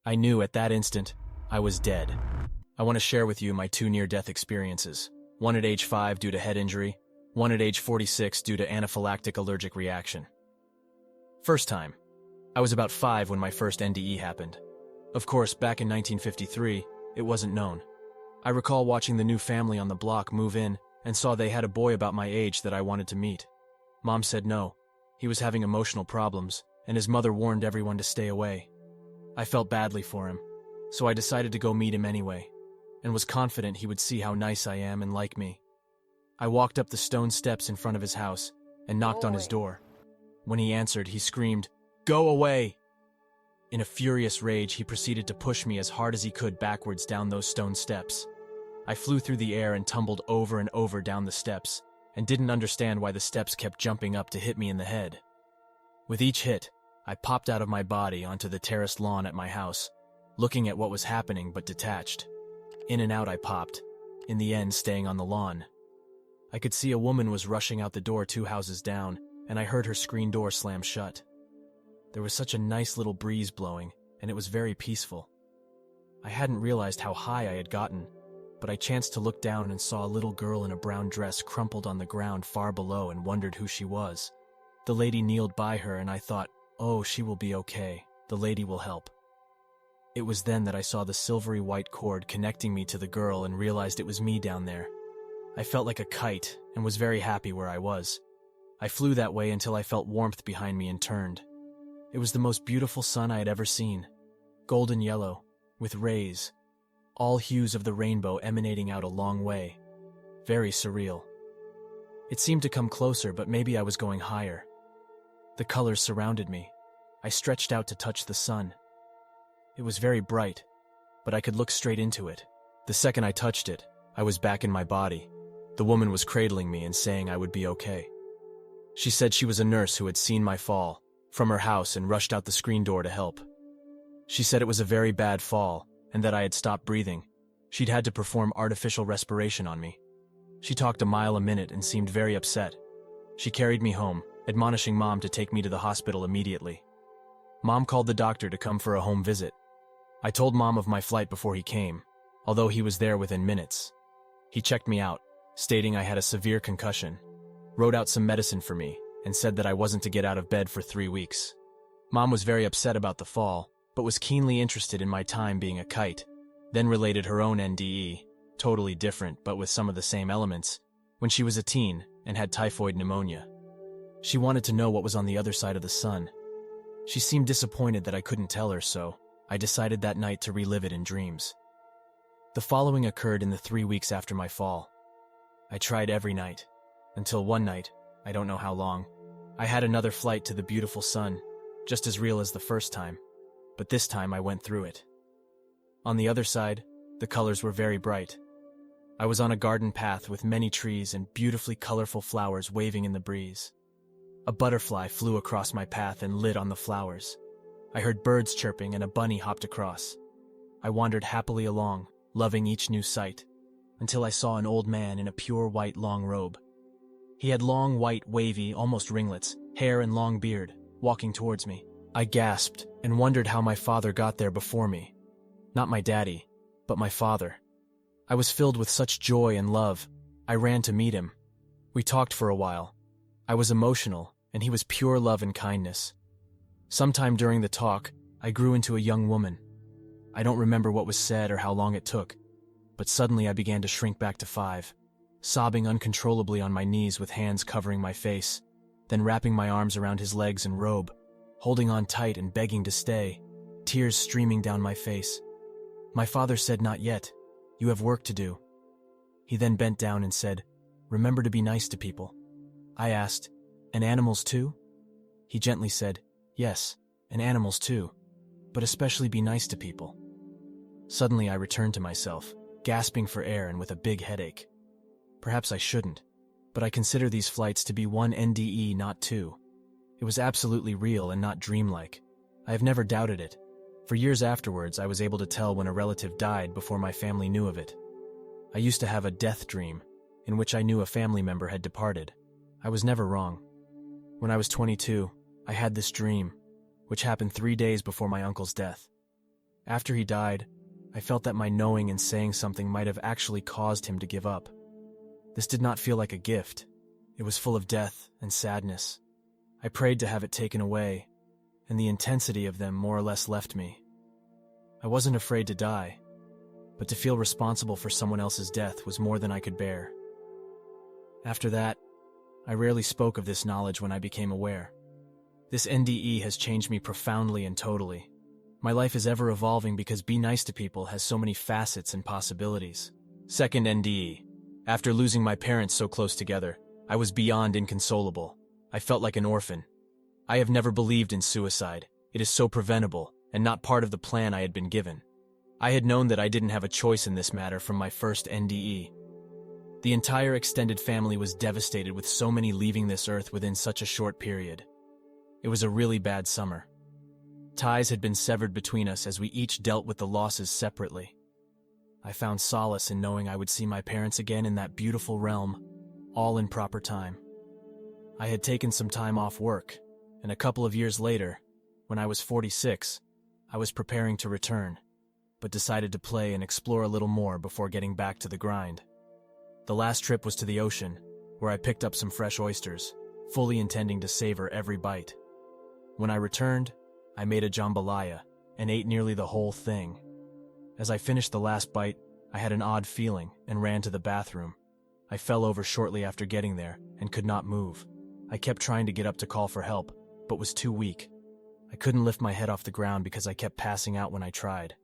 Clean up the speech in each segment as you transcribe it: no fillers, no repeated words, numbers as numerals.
I knew at that instant I was dead. I want to share with you my two near-death experiences. One at age 5 due to head injury, one at age 46 due to anaphylactic allergic reaction. First time. I was about 5 when my first NDE happened. Of course, back in 1953, it wasn't known. I recall watching the new family on the block move in and saw they had a boy about my age that I wanted to meet. Mom said no. He was having emotional problems, and his mother warned everyone to stay away. I felt badly for him, so I decided to go meet him anyway, and was confident he would see how nice I am and like me. I walked up the stone steps in front of his house and knocked on his door. When he answered, he screamed, "Go away!" In a furious rage, he proceeded to push me as hard as he could backwards down those stone steps. I flew through the air and tumbled over and over down the steps, and didn't understand why the steps kept jumping up to hit me in the head. With each hit, I popped out of my body onto the terraced lawn at my house, looking at what was happening but detached. In and out I popped, in the end staying on the lawn. I could see a woman was rushing out the door 2 houses down, and I heard her screen door slam shut. There was such a nice little breeze blowing, and it was very peaceful. I hadn't realized how high I had gotten, but I chanced to look down and saw a little girl in a brown dress crumpled on the ground far below and wondered who she was. The lady kneeled by her and I thought, oh, she will be okay. The lady will help. It was then that I saw the silvery white cord connecting me to the girl and realized it was me down there. I felt like a kite and was very happy where I was. I flew that way until I felt warmth behind me and turned. It was the most beautiful sun I had ever seen. Golden yellow, with rays. All hues of the rainbow emanating out a long way. Very surreal. It seemed to come closer, but maybe I was going higher. The colors surrounded me. I stretched out to touch the sun. It was very bright, but I could look straight into it. The second I touched it, I was back in my body. The woman was cradling me and saying I would be okay. She said she was a nurse who had seen my fall from her house and rushed out the screen door to help. She said it was a very bad fall and that I had stopped breathing. She'd had to perform artificial respiration on me. She talked a mile a minute and seemed very upset. She carried me home, admonishing Mom to take me to the hospital immediately. Mom called the doctor to come for a home visit. I told Mom of my flight before he came, although he was there within minutes. He checked me out, stating I had a severe concussion, wrote out some medicine for me, and said that I wasn't to get out of bed for 3 weeks. Mom was very upset about the fall, but was keenly interested in my time being a kite, then related her own NDE, totally different but with some of the same elements, when she was a teen and had typhoid pneumonia. She wanted to know what was on the other side of the sun. She seemed disappointed that I couldn't tell her, so I decided that night to relive it in dreams. The following occurred in the 3 weeks after my fall. I tried every night, until one night, I don't know how long, I had another flight to the beautiful sun, just as real as the first time, but this time I went through it. On the other side, the colors were very bright. I was on a garden path with many trees and beautifully colorful flowers waving in the breeze. A butterfly flew across my path and lit on the flowers. I heard birds chirping and a bunny hopped across. I wandered happily along, loving each new sight, until I saw an old man in a pure white long robe. He had long, white, wavy, almost ringlets, hair and long beard, walking towards me. I gasped and wondered how my father got there before me. Not my daddy, but my father. I was filled with such joy and love. I ran to meet him. We talked for a while. I was emotional, and he was pure love and kindness. Sometime during the talk, I grew into a young woman. I don't remember what was said or how long it took, but suddenly I began to shrink back to 5, sobbing uncontrollably on my knees with hands covering my face, then wrapping my arms around his legs and robe, holding on tight and begging to stay, tears streaming down my face. My father said, "Not yet. You have work to do." He then bent down and said, "Remember to be nice to people." I asked, "And animals too?" He gently said, "Yes, and animals too, but especially be nice to people." Suddenly I returned to myself, gasping for air and with a big headache. Perhaps I shouldn't, but I consider these flights to be one NDE, not two. It was absolutely real and not dreamlike. I have never doubted it. For years afterwards, I was able to tell when a relative died before my family knew of it. I used to have a death dream, in which I knew a family member had departed. I was never wrong. When I was 22, I had this dream, which happened 3 days before my uncle's death. After he died, I felt that my knowing and saying something might have actually caused him to give up. This did not feel like a gift. It was full of death and sadness. I prayed to have it taken away, and the intensity of them more or less left me. I wasn't afraid to die, but to feel responsible for someone else's death was more than I could bear. After that, I rarely spoke of this knowledge when I became aware. This NDE has changed me profoundly and totally. My life is ever evolving because Be Nice to People has so many facets and possibilities. Second NDE. After losing my parents so close together, I was beyond inconsolable. I felt like an orphan. I have never believed in suicide. It is so preventable and not part of the plan I had been given. I had known that I didn't have a choice in this matter from my first NDE. The entire extended family was devastated with so many leaving this earth within such a short period. It was a really bad summer. Ties had been severed between us as we each dealt with the losses separately. I found solace in knowing I would see my parents again in that beautiful realm, all in proper time. I had taken some time off work, and a couple of years later, when I was 46, I was preparing to return, but decided to play and explore a little more before getting back to the grind. The last trip was to the ocean, where I picked up some fresh oysters, fully intending to savor every bite. When I returned, I made a jambalaya and ate nearly the whole thing. As I finished the last bite, I had an odd feeling and ran to the bathroom. I fell over shortly after getting there and could not move. I kept trying to get up to call for help, but was too weak. I couldn't lift my head off the ground because I kept passing out when I tried.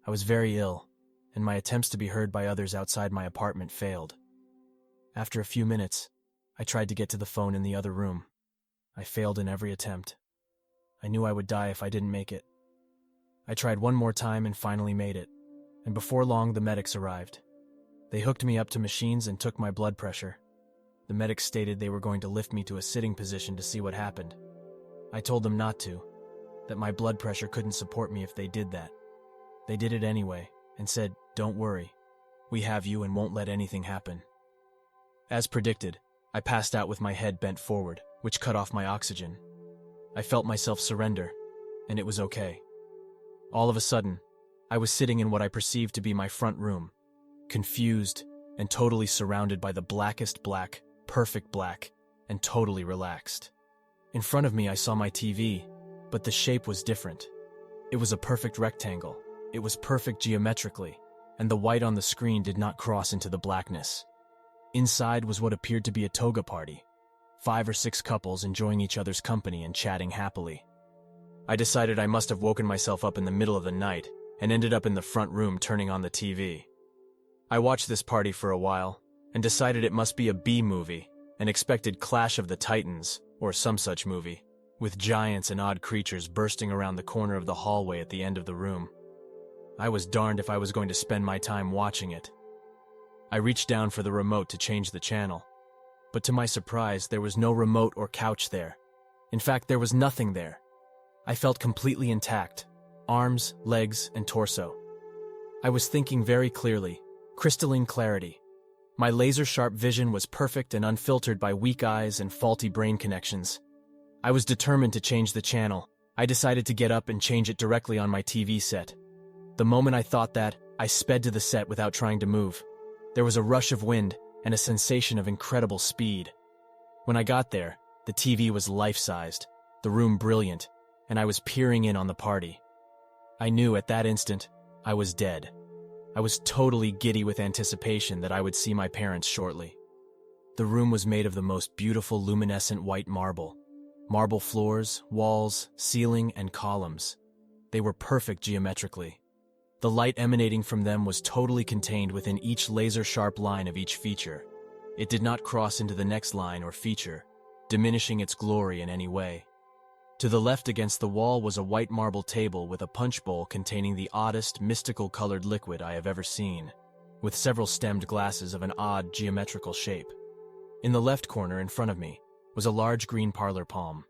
I was very ill, and my attempts to be heard by others outside my apartment failed. After a few minutes, I tried to get to the phone in the other room. I failed in every attempt. I knew I would die if I didn't make it. I tried one more time and finally made it, and before long the medics arrived. They hooked me up to machines and took my blood pressure. The medics stated they were going to lift me to a sitting position to see what happened. I told them not to, that my blood pressure couldn't support me if they did that. They did it anyway, and said, "Don't worry, we have you and won't let anything happen." As predicted, I passed out with my head bent forward, which cut off my oxygen. I felt myself surrender, and it was okay. All of a sudden, I was sitting in what I perceived to be my front room, confused and totally surrounded by the blackest black, perfect black, and totally relaxed. In front of me I saw my TV, but the shape was different. It was a perfect rectangle. It was perfect geometrically, and the white on the screen did not cross into the blackness. Inside was what appeared to be a toga party, 5 or 6 couples enjoying each other's company and chatting happily. I decided I must have woken myself up in the middle of the night and ended up in the front room turning on the TV. I watched this party for a while and decided it must be a B movie and expected Clash of the Titans or some such movie, with giants and odd creatures bursting around the corner of the hallway at the end of the room. I was darned if I was going to spend my time watching it. I reached down for the remote to change the channel, but to my surprise, there was no remote or couch there. In fact, there was nothing there. I felt completely intact, arms, legs, and torso. I was thinking very clearly, crystalline clarity. My laser-sharp vision was perfect and unfiltered by weak eyes and faulty brain connections. I was determined to change the channel. I decided to get up and change it directly on my TV set. The moment I thought that, I sped to the set without trying to move. There was a rush of wind and a sensation of incredible speed. When I got there, the TV was life-sized, the room brilliant, and I was peering in on the party. I knew at that instant I was dead. I was totally giddy with anticipation that I would see my parents shortly. The room was made of the most beautiful luminescent white marble. Marble floors, walls, ceiling, and columns. They were perfect geometrically. The light emanating from them was totally contained within each laser-sharp line of each feature. It did not cross into the next line or feature, diminishing its glory in any way. To the left against the wall was a white marble table with a punch bowl containing the oddest, mystical-colored liquid I have ever seen, with several stemmed glasses of an odd, geometrical shape. In the left corner in front of me was a large green parlor palm.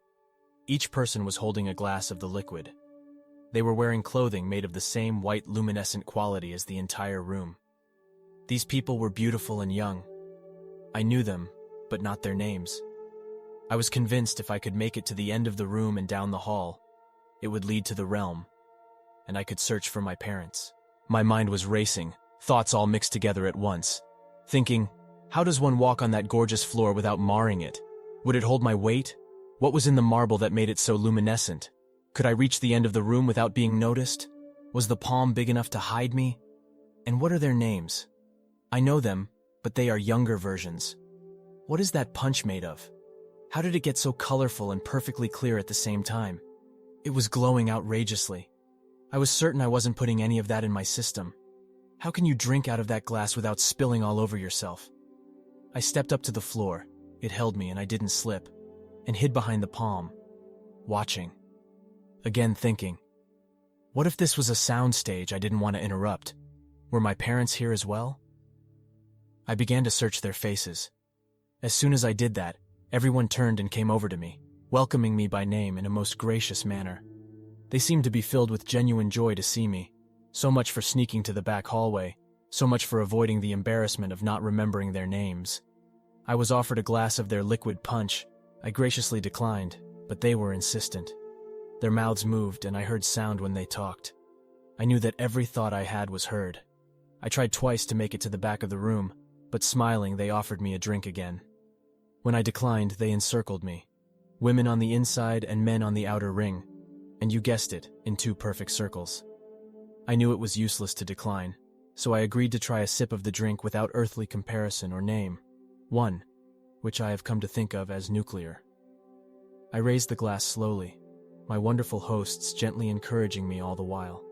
Each person was holding a glass of the liquid. They were wearing clothing made of the same white luminescent quality as the entire room. These people were beautiful and young. I knew them, but not their names. I was convinced if I could make it to the end of the room and down the hall, it would lead to the realm. and I could search for my parents. My mind was racing, thoughts all mixed together at once. Thinking, how does one walk on that gorgeous floor without marring it? Would it hold my weight? What was in the marble that made it so luminescent? Could I reach the end of the room without being noticed? Was the palm big enough to hide me? And what are their names? I know them, but they are younger versions. What is that punch made of? How did it get so colorful and perfectly clear at the same time? It was glowing outrageously. I was certain I wasn't putting any of that in my system. How can you drink out of that glass without spilling all over yourself? I stepped up to the floor. It held me and I didn't slip, and hid behind the palm, watching. Again thinking, what if this was a sound stage I didn't want to interrupt? Were my parents here as well? I began to search their faces. As soon as I did that, everyone turned and came over to me, welcoming me by name in a most gracious manner. They seemed to be filled with genuine joy to see me. So much for sneaking to the back hallway, so much for avoiding the embarrassment of not remembering their names. I was offered a glass of their liquid punch. I graciously declined, but they were insistent. Their mouths moved and I heard sound when they talked. I knew that every thought I had was heard. I tried twice to make it to the back of the room, but smiling they offered me a drink again. When I declined, they encircled me. Women on the inside and men on the outer ring. And you guessed it, in 2 perfect circles. I knew it was useless to decline, so I agreed to try a sip of the drink without earthly comparison or name. One, which I have come to think of as nuclear. I raised the glass slowly, my wonderful hosts gently encouraging me all the while.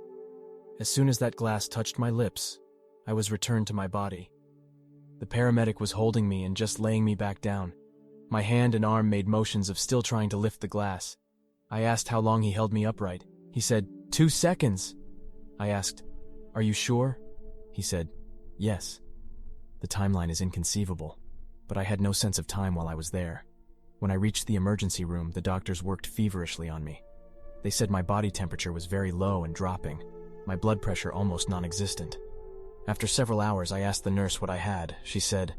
As soon as that glass touched my lips, I was returned to my body. The paramedic was holding me and just laying me back down. My hand and arm made motions of still trying to lift the glass. I asked how long he held me upright. He said, 2 seconds. I asked, are you sure? He said, yes. The timeline is inconceivable, but I had no sense of time while I was there. When I reached the emergency room, the doctors worked feverishly on me. They said my body temperature was very low and dropping, my blood pressure almost non-existent. After several hours, I asked the nurse what I had. She said,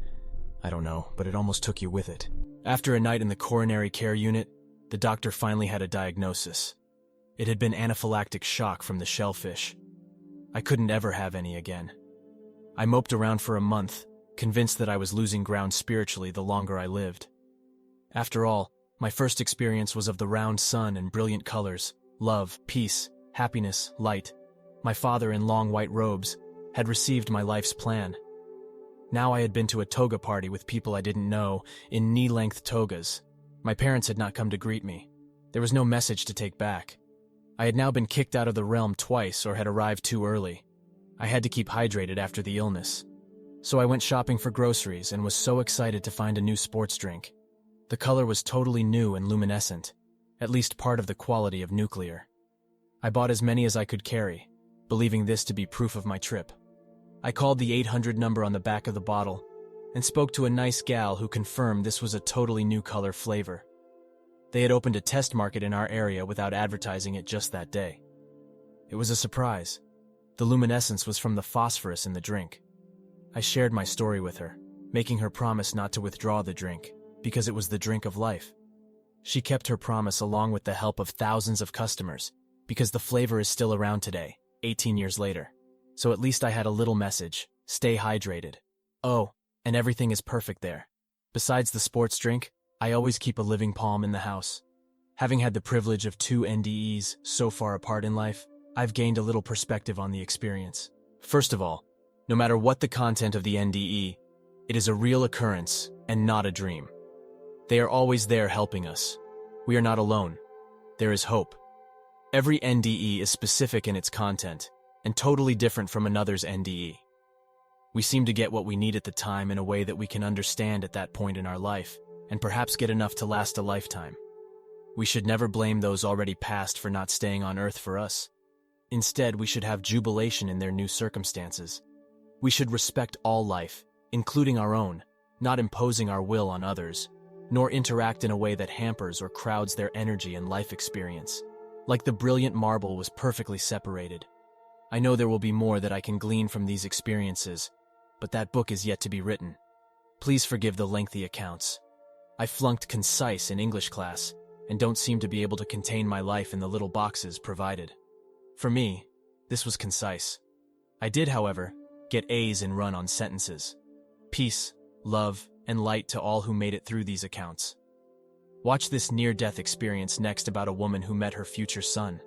I don't know, but it almost took you with it. After a night in the coronary care unit, the doctor finally had a diagnosis. It had been anaphylactic shock from the shellfish. I couldn't ever have any again. I moped around for a month, convinced that I was losing ground spiritually the longer I lived. After all, my first experience was of the round sun and brilliant colors, love, peace, happiness, light. My father in long white robes had received my life's plan. Now I had been to a toga party with people I didn't know, in knee-length togas. My parents had not come to greet me. There was no message to take back. I had now been kicked out of the realm twice or had arrived too early. I had to keep hydrated after the illness. So I went shopping for groceries and was so excited to find a new sports drink. The color was totally new and luminescent, at least part of the quality of nuclear. I bought as many as I could carry, believing this to be proof of my trip. I called the 800 number on the back of the bottle and spoke to a nice gal who confirmed this was a totally new color flavor. They had opened a test market in our area without advertising it just that day. It was a surprise. The luminescence was from the phosphorus in the drink. I shared my story with her, making her promise not to withdraw the drink, because it was the drink of life. She kept her promise along with the help of thousands of customers, because the flavor is still around today, 18 years later. So at least I had a little message: stay hydrated. Oh, and everything is perfect there. Besides the sports drink, I always keep a living palm in the house. Having had the privilege of 2 NDEs so far apart in life, I've gained a little perspective on the experience. First of all, no matter what the content of the NDE, it is a real occurrence and not a dream. They are always there helping us. We are not alone. There is hope. Every NDE is specific in its content and totally different from another's NDE. We seem to get what we need at the time in a way that we can understand at that point in our life, and perhaps get enough to last a lifetime. We should never blame those already passed for not staying on Earth for us. Instead, we should have jubilation in their new circumstances. We should respect all life, including our own, not imposing our will on others, nor interact in a way that hampers or crowds their energy and life experience. Like the brilliant marble was perfectly separated. I know there will be more that I can glean from these experiences, but that book is yet to be written. Please forgive the lengthy accounts. I flunked concise in English class, and don't seem to be able to contain my life in the little boxes provided. For me, This was concise. I did, however, get A's in run-on sentences. Peace, love, and light to all who made it through these accounts. Watch this near-death experience next about a woman who met her future son.